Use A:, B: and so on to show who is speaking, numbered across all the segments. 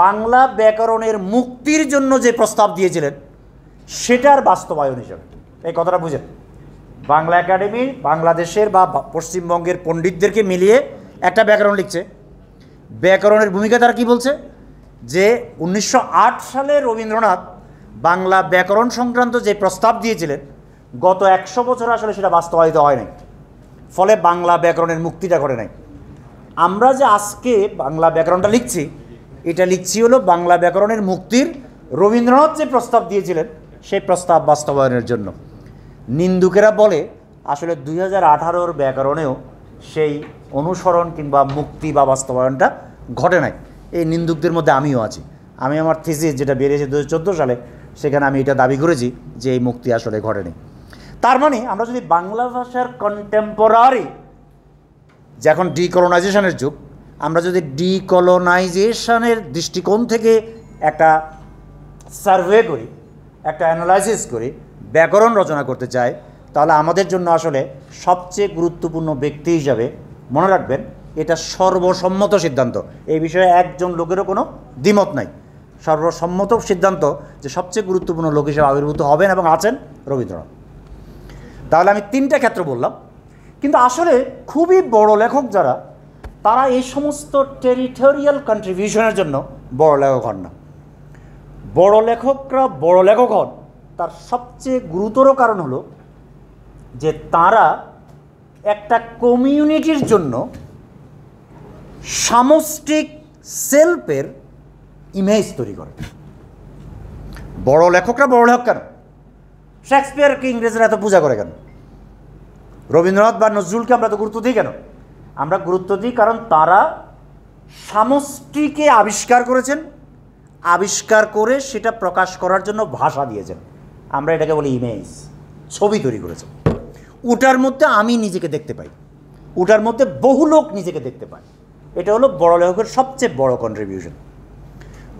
A: বাংলা ব্যাকরণের মুক্তির জন্য যে প্রস্তাব দিয়েছিলেন সেটার বাস্তবায়ন হিসেবে। এই কথাটা বুঝেন, বাংলা একাডেমি বাংলাদেশের বা পশ্চিমবঙ্গের পণ্ডিতদেরকে মিলিয়ে একটা ব্যাকরণ লিখছে। ব্যাকরণের ভূমিকা তারা কী বলছে, যে 1908 সালে রবীন্দ্রনাথ বাংলা ব্যাকরণ সংক্রান্ত যে প্রস্তাব দিয়েছিলেন গত 100 বছর আসলে সেটা বাস্তবায়িত হয় নাই, ফলে বাংলা ব্যাকরণের মুক্তিটা ঘটে নাই। আমরা যে আজকে বাংলা ব্যাকরণটা লিখছি, এটা লিখছি হলো বাংলা ব্যাকরণের মুক্তির রবীন্দ্রনাথ যে প্রস্তাব দিয়েছিলেন সেই প্রস্তাব বাস্তবায়নের জন্য। নিন্দুকেরা বলে আসলে 2018-র ব্যাকরণেও সেই অনুসরণ কিংবা মুক্তি বা বাস্তবায়নটা ঘটে নাই। এই নিন্দুকদের মধ্যে আমিও আছি। আমি আমার থিসিস যেটা বেরিয়েছে 2014 সালে, সেখানে আমি এটা দাবি করেছি যে এই মুক্তি আসলে ঘটেনি। তার মানে আমরা যদি বাংলা ভাষার কন্টেম্পোরারি, যখন ডিকলোনাইজেশনের যুগ, আমরা যদি ডিকলোনাইজেশনের দৃষ্টিকোণ থেকে একটা সার্ভে করি, একটা অ্যানালাইসিস করি, ব্যাকরণ রচনা করতে চাই, তাহলে আমাদের জন্য আসলে সবচেয়ে গুরুত্বপূর্ণ ব্যক্তি হিসাবে মনে রাখবেন এটা সর্বসম্মত সিদ্ধান্ত। এই বিষয়ে একজন লোকেরও কোনো দ্বিমত নাই। সর্বসম্মত সিদ্ধান্ত যে সবচেয়ে গুরুত্বপূর্ণ লোক হিসেবে আবির্ভূত হবেন এবং আছেন রবীন্দ্রনাথ। তাহলে আমি 3টা ক্ষেত্র বললাম, কিন্তু আসলে খুবই বড় লেখক যারা, তারা এই সমস্ত টেরিটোরিয়াল কন্ট্রিবিউশনের জন্য বড় লেখক হন না। বড় লেখকরা বড় লেখক হন তার সবচেয়ে গুরুতর কারণ হলো যে তারা একটা কমিউনিটির জন্য সামষ্টিক সেলফের ইমেজ তৈরি করে। বড় লেখকরা বড় লেখক কেন? শেক্সপিয়ারকে ইংরেজরা এত পূজা করে কেন? রবীন্দ্রনাথ বা নজরুলকে আমরা তো গুরুত্ব দিই কেন? আমরা গুরুত্ব দিই কারণ তারা সমষ্টিকে আবিষ্কার করেছেন, আবিষ্কার করে সেটা প্রকাশ করার জন্য ভাষা দিয়েছেন। আমরা এটাকে বলি ইমেজ, ছবি তৈরি করেছেন। ওটার মধ্যে আমি নিজেকে দেখতে পাই, ওটার মধ্যে বহু লোক নিজেকে দেখতে পায়। এটা হলো বড় লেখকের সবচেয়ে বড় কন্ট্রিবিউশন।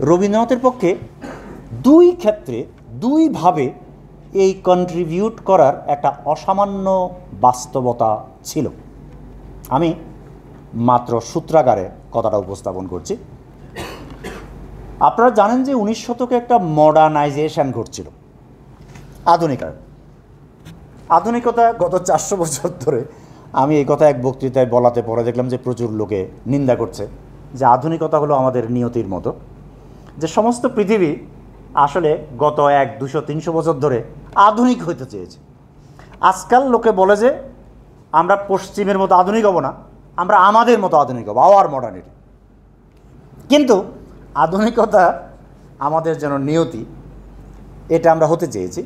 A: রবীন্দ্রনাথের পক্ষে 2 ক্ষেত্রে 2ভাবে এই কন্ট্রিবিউট করার একটা অসামান্য বাস্তবতা ছিল। আমি মাত্র সূত্রাকারে কথাটা উপস্থাপন করছি। আপনারা জানেন যে 19 শতকে একটা মডার্নাইজেশন ঘটছিল, আধুনিকতা গত 400 বছর ধরে। আমি এই কথা এক বক্তৃতায় বলাতে পরে দেখলাম যে প্রচুর লোকে নিন্দা করছে যে আধুনিকতা হলো আমাদের নিয়তির মতো, যে সমস্ত পৃথিবী আসলে গত 100, 200, 300 বছর ধরে আধুনিক হইতে চেয়েছে। আজকাল লোকে বলে যে আমরা পশ্চিমের মতো আধুনিক হব না, আমরা আমাদের মতো আধুনিক হব, আওয়ার মডার্নিটি। কিন্তু আধুনিকতা আমাদের যেন নিয়তি, এটা আমরা হতে চেয়েছি।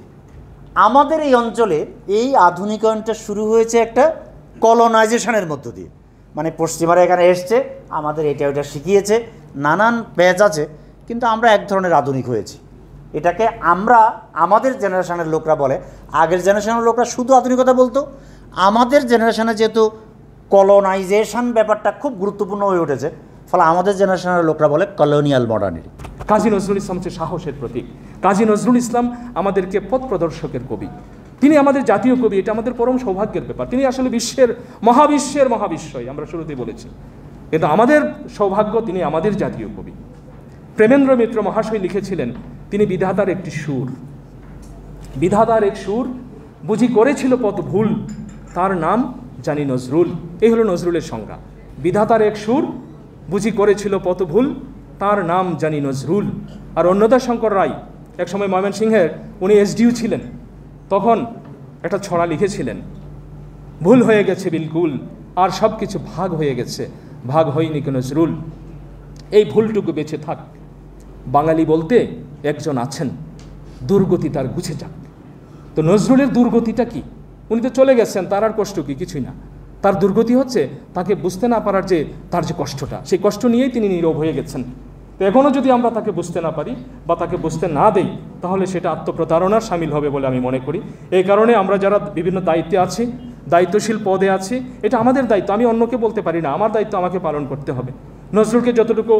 A: আমাদের এই অঞ্চলে এই আধুনিকায়নটা শুরু হয়েছে একটা কলোনাইজেশনের মধ্য দিয়ে। মানে পশ্চিমারা এখানে এসছে, আমাদের এটা ওটা শিখিয়েছে, নানান প্যাচ আছে, কিন্তু আমরা এক ধরনের আধুনিক হয়েছি। এটাকে আমরা, আমাদের জেনারেশনের লোকরা বলে, আগের জেনারেশনের লোকরা শুধু আধুনিকতা বলতো। আমাদের জেনারেশনে যেহেতু কলোনাইজেশন ব্যাপারটা খুব গুরুত্বপূর্ণ হয়ে উঠেছে, ফলে আমাদের জেনারেশনের লোকরা বলে কলোনিয়াল মডার্নিটি।
B: কাজী নজরুল ইসলাম হচ্ছে সাহসের প্রতীক। কাজী নজরুল ইসলাম আমাদেরকে পথ প্রদর্শকের কবি, তিনি আমাদের জাতীয় কবি। এটা আমাদের পরম সৌভাগ্যের ব্যাপার। তিনি আসলে মহাবিশ্বের মহাবিশ্বই, আমরা শুরুতেই বলেছি, কিন্তু আমাদের সৌভাগ্য তিনি আমাদের জাতীয় কবি। প্রেমেন্দ্র মিত্র মহাশয় লিখেছিলেন, তিনি বিধাতার একটি সুর, বিধাতার এক সুর বুঝি করেছিল পথ ভুল, তার নাম জানি নজরুল। এই হলো নজরুলের সংজ্ঞা। বিধাতার এক সুর বুঝি করেছিল পথ ভুল, তার নাম জানি নজরুল। আর অন্নদা শঙ্কর রায় একসময় ময়মনসিংহের, উনি এসডিও ছিলেন, তখন একটা ছড়া লিখেছিলেন, ভুল হয়ে গেছে বিলকুল, আর সব কিছু ভাগ হয়ে গেছে, ভাগ হয়নি কেন নজরুল, এই ভুলটুকু বেঁচে থাক। বাঙালি বলতে একজন আছেন, দুর্গতি তার গুছে যাক। তো নজরুলের দুর্গতিটা কি? উনি তো চলে গেছেন, তার আর কষ্ট কি? কিছুই না। তার দুর্গতি হচ্ছে তাকে বুঝতে না পারার যে তার যে কষ্টটা, সেই কষ্ট নিয়েই তিনি নীরব হয়ে গেছেন। তো এখনও যদি আমরা তাকে বুঝতে না পারি বা তাকে বুঝতে না দেই, তাহলে সেটা আত্মপ্রতারণার সামিল হবে বলে আমি মনে করি। এই কারণে আমরা যারা বিভিন্ন দায়িত্বে আছি, দায়িত্বশীল পদে আছি, এটা আমাদের দায়িত্ব। আমি অন্যকে বলতে পারি না, আমার দায়িত্ব আমাকে পালন করতে হবে। নজরুলকে যতটুকু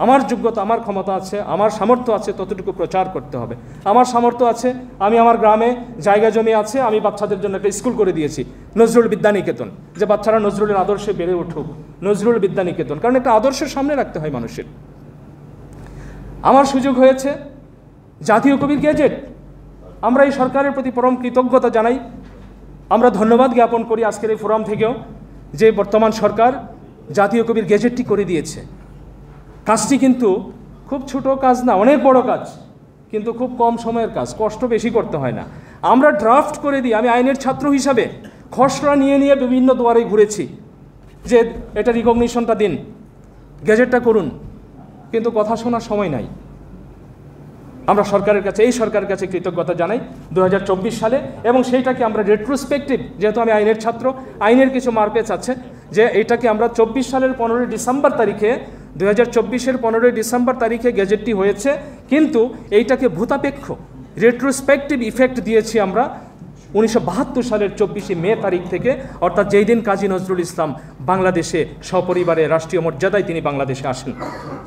B: আমার যোগ্যতা, আমার ক্ষমতা আছে, আমার সামর্থ্য আছে, ততটুকু প্রচার করতে হবে। আমার সামর্থ্য আছে, আমি আমার গ্রামে জায়গা জমি আছে, আমি বাচ্চাদের জন্য একটা স্কুল করে দিয়েছি, নজরুল বিদ্যানিকেতন, যে বাচ্চারা নজরুলের আদর্শে বেড়ে উঠুক, নজরুল বিদ্যানিকেতন। কারণ একটা আদর্শের সামনে রাখতে হয় মানুষের। আমার সুযোগ হয়েছে জাতীয় কবির গেজেট। আমরা এই সরকারের প্রতি পরম কৃতজ্ঞতা জানাই, আমরা ধন্যবাদ জ্ঞাপন করি আজকের এই ফোরাম থেকেও যে বর্তমান সরকার জাতীয় কবির গেজেটটি করে দিয়েছে। কাজটি কিন্তু খুব ছোট কাজ না, অনেক বড় কাজ, কিন্তু খুব কম সময়ের কাজ, কষ্ট বেশি করতে হয় না। আমরা ড্রাফট করে দিই, আমি আইনের ছাত্র হিসাবে খসড়া নিয়ে নিয়ে বিভিন্ন দুয়ারে ঘুরেছি যে এটা রিকগনিশনটা দিন, গেজেটটা করুন, কিন্তু কথা শোনার সময় নাই। আমরা সরকারের কাছে, এই সরকারের কাছে কৃতজ্ঞতা জানাই 2024 সালে, এবং সেইটাকে আমরা রেট্রোস্পেক্টিভ, যেহেতু আমি আইনের ছাত্র, আইনের কিছু মারপেচ আছে, যে এইটাকে আমরা 24 সালের 15 ডিসেম্বর তারিখে, 2024-এর 15 ডিসেম্বর তারিখে গেজেটটি হয়েছে, কিন্তু এইটাকে ভূতাপেক্ষ রেট্রোস্পেক্টিভ ইফেক্ট দিয়েছি আমরা 1972 সালের 24 মে তারিখ থেকে, অর্থাৎ যেই দিন কাজী নজরুল ইসলাম বাংলাদেশে সপরিবারে রাষ্ট্রীয় মর্যাদায় তিনি বাংলাদেশে আসেন,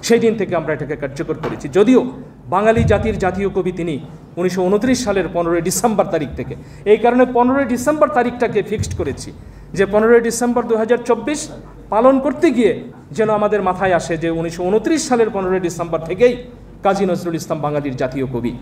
B: সেই দিন থেকে আমরা এটাকে কার্যকর করেছি। যদিও বাঙালি জাতির জাতীয় কবি তিনি 1929 সালের 15 ডিসেম্বর তারিখ থেকে, এই কারণে 15 ডিসেম্বর তারিখটাকে ফিক্সড করেছি যে 15 ডিসেম্বর 2024 পালন করতে গিয়ে যেন আমাদের মাথায় আসে যে 1929 সালের 15 ডিসেম্বর থেকেই কাজী নজরুল ইসলাম বাঙালির জাতীয় কবি।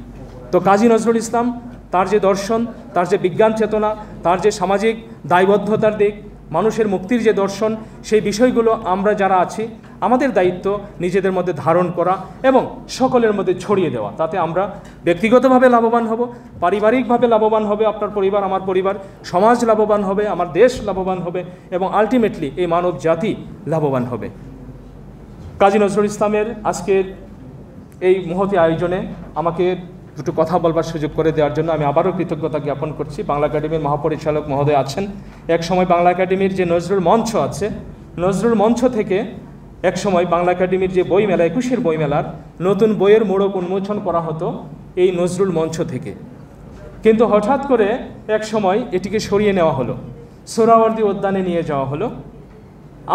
B: তো কাজী নজরুল ইসলাম, তার যে দর্শন, তার যে বিজ্ঞান চেতনা, তার যে সামাজিক দায়বদ্ধতার দিক, মানুষের মুক্তির যে দর্শন, সেই বিষয়গুলো আমরা যারা আছি আমাদের দায়িত্ব নিজেদের মধ্যে ধারণ করা এবং সকলের মধ্যে ছড়িয়ে দেওয়া। তাতে আমরা ব্যক্তিগতভাবে লাভবান হব, পারিবারিকভাবে লাভবান হবে আপনার পরিবার, আমার পরিবার, সমাজ লাভবান হবে, আমার দেশ লাভবান হবে, এবং আলটিমেটলি এই মানব জাতি লাভবান হবে। কাজী নজরুল ইসলামের আজকের এই মহতী আয়োজনে আমাকে দুটো কথা বলবার সুযোগ করে দেওয়ার জন্য আমি আবারও কৃতজ্ঞতা জ্ঞাপন করছি। বাংলা একাডেমির মহাপরিচালক মহোদয় আছেন, এক সময় বাংলা একাডেমির যে নজরুল মঞ্চ আছে, নজরুল মঞ্চ থেকে এক সময় বাংলা একাডেমির যে বইমেলা, 21-এর বইমেলার নতুন বইয়ের মোড়ক উন্মোচন করা হতো এই নজরুল মঞ্চ থেকে, কিন্তু হঠাৎ করে এক সময় এটিকে সরিয়ে নেওয়া হলো, সোহরাওয়ার্দী উদ্যানে নিয়ে যাওয়া হলো।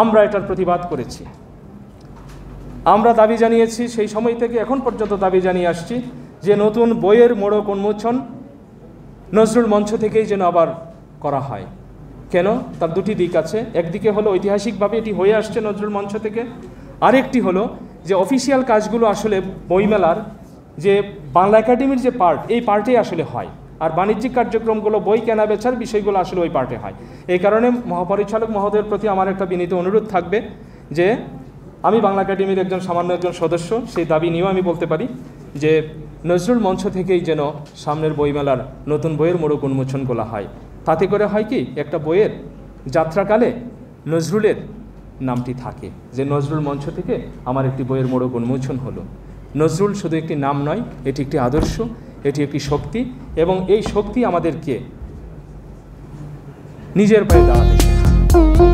B: আমরা এটার প্রতিবাদ করেছি, আমরা দাবি জানিয়েছি, সেই সময় থেকে এখন পর্যন্ত দাবি জানিয়ে আসছি যে নতুন বইয়ের মোড়ক উন্মোচন নজরুল মঞ্চ থেকেই যেন আবার করা হয়। কেন? তার দুটি দিক আছে। একদিকে হলো ঐতিহাসিকভাবে এটি হয়ে আসছে নজরুল মঞ্চ থেকে, আরেকটি হলো যে অফিসিয়াল কাজগুলো আসলে বইমেলার যে বাংলা একাডেমির যে পার্ট, এই পার্টেই আসলে হয়, আর বাণিজ্যিক কার্যক্রমগুলো, বই কেনা বেচার বিষয়গুলো আসলে ওই পার্টে হয়। এই কারণে মহাপরিচালক মহোদয়ের প্রতি আমার একটা বিনীত অনুরোধ থাকবে যে আমি বাংলা একাডেমির সামান্য একজন সদস্য, সেই দাবি নিয়েও আমি বলতে পারি যে নজরুল মঞ্চ থেকেই যেন সামনের বইমেলার নতুন বইয়ের মোড়ক উন্মোচনগুলো হয়। তাতে করে হয় কি, একটা বইয়ের যাত্রাকালে নজরুলের নামটি থাকে, যে নজরুল মঞ্চ থেকে আমার একটি বইয়ের মোড়ক উন্মোচন হলো। নজরুল শুধু একটি নাম নয়, এটি একটি আদর্শ, এটি একটি শক্তি, এবং এই শক্তি আমাদেরকে নিজের পায়ে দাঁড়াতে শেখায়।